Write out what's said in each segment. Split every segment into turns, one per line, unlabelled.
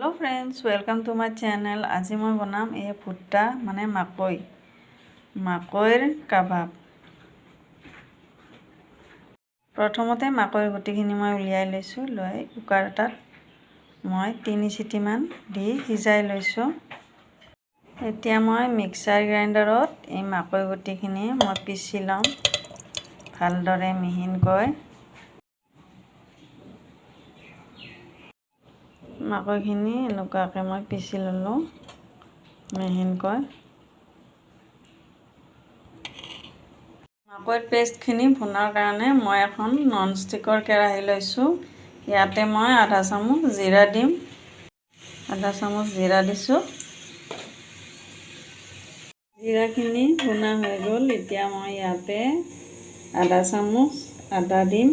Hello friends, welcome to my channel. आज मैं बनाम ये भुट्टा माने माकैर काबाब। प्रथमते माकैर गुटिखिनि मैं उलियाई लैছোঁ। লৈ कुकार एटात मैं 3 চিটিমান দি সিজাই লৈছোঁ। এতিয়া मैं মিক্সাৰ গ্ৰাইণ্ডাৰত এই মাকৈ গুটিখিনি মই পিচি ল'ম ভালদৰে মিহিনকৈ। মাকৈখিনি এনেকুৱাকৈ মই পিচি ল'লোঁ মিহিনকৈ। মাকৈৰ পেষ্টখিনি ভুনাৰ কাৰণে মই এখন ননষ্টিকৰ কেৰাহী লৈছোঁ। ইয়াতে মই আধা চামুচ জিৰা দিম। আধা চামুচ জিৰা দিছোঁ। জিৰাখিনি ভুনা হৈ গ'ল। এতিয়া মই ইয়াতে আধা চামুচ আদা দিম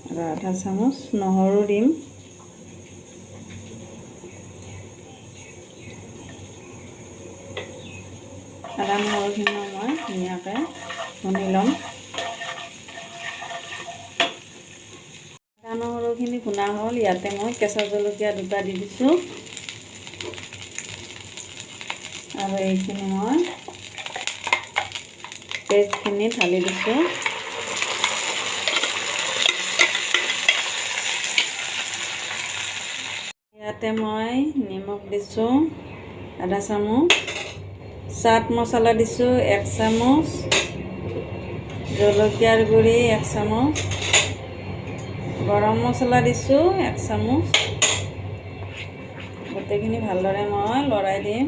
আৰু আধা চামুচ নহৰু দিম। আদা নহৰুখিনি মই ধুনীয়াকৈ ভুনি ল'ম। আদা নহৰুখিনি ভুনা হ'ল। ইয়াতে মই কেঁচা জলকীয়া 2টা দি দিছোঁ আৰু এইখিনি মই পেষ্টখিনি ঢালি দিছোঁ। ইয়াতে মই নিমখ দিছোঁ আধা চামুচ, চাট মছলা দিছোঁ 1 চামুচ, জলকীয়াৰ গুড়ি 1 চামুচ, গৰম মছলা দিছোঁ 1 চামুচ। গোটেইখিনি ভালদৰে মই লৰাই দিম।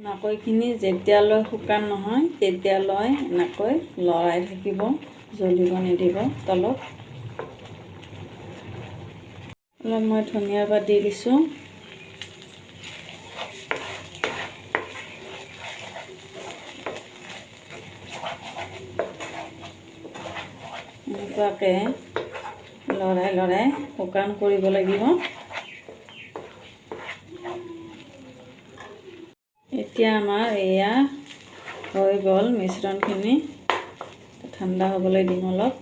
মাকৈখিনি যেতিয়ালৈ শুকান নহয় তেতিয়ালৈ এনেকৈ লৰাই থাকিব, জ্বলিব নিদিব তলত। অলপ মই ধনিয়া পাত দি দিছোঁ। এনেকুৱাকৈ লৰাই লৰাই শুকান কৰিব লাগিব। এতিয়া আমাৰ এয়া হৈ গ'ল মিশ্ৰণখিনি। ঠাণ্ডা হ'বলৈ দিম অলপ।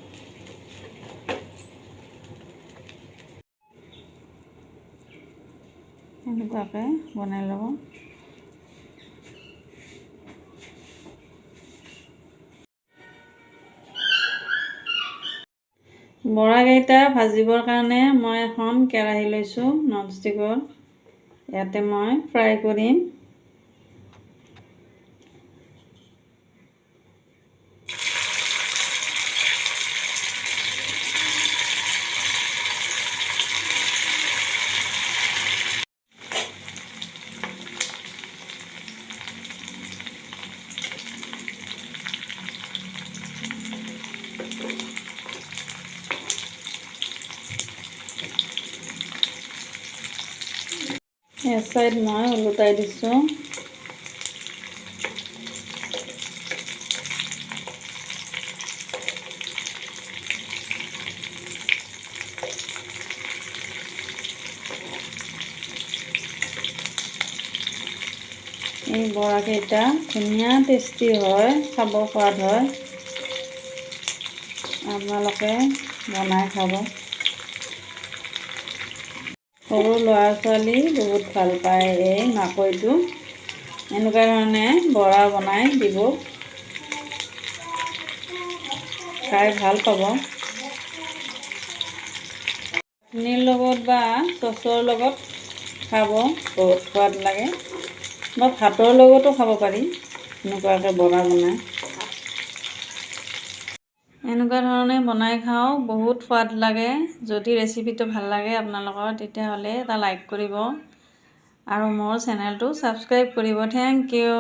এনেকুৱাকৈ বনাই ল'ব। বৰাকেইটা ভাজিবৰ কাৰণে মই এখন কেৰাহী লৈছোঁ ননষ্টিকৰ। ইয়াতে মই ফ্ৰাই কৰিম। এক সাইড মই ওলটাই দিছোঁ। এই বৰাকেইটা ধুনীয়া টেষ্টি হয়, খাব সোৱাদ হয়। আপোনালোকে বনাই খাব। সৰু ল'ৰা ছোৱালী বহুত ভাল পায় এই মাকৈটো। এনেকুৱা ধৰণে বৰা বনাই দিব, খাই ভাল পাব। চাটনিৰ লগত বা চচৰ লগত খাব বহুত সোৱাদ লাগে, বা ভাতৰ লগতো খাব পাৰি। এনেকুৱাকৈ বৰা বনাই এনেকুৱা ধৰণে বনাই খাওঁ, বহুত সোৱাদ লাগে। যদি ৰেচিপিটো ভাল লাগে আপোনালোকৰ তেতিয়াহ'লে এটা লাইক কৰিব আৰু মোৰ চেনেলটো ছাবস্ক্ৰাইব কৰিব। Thank U.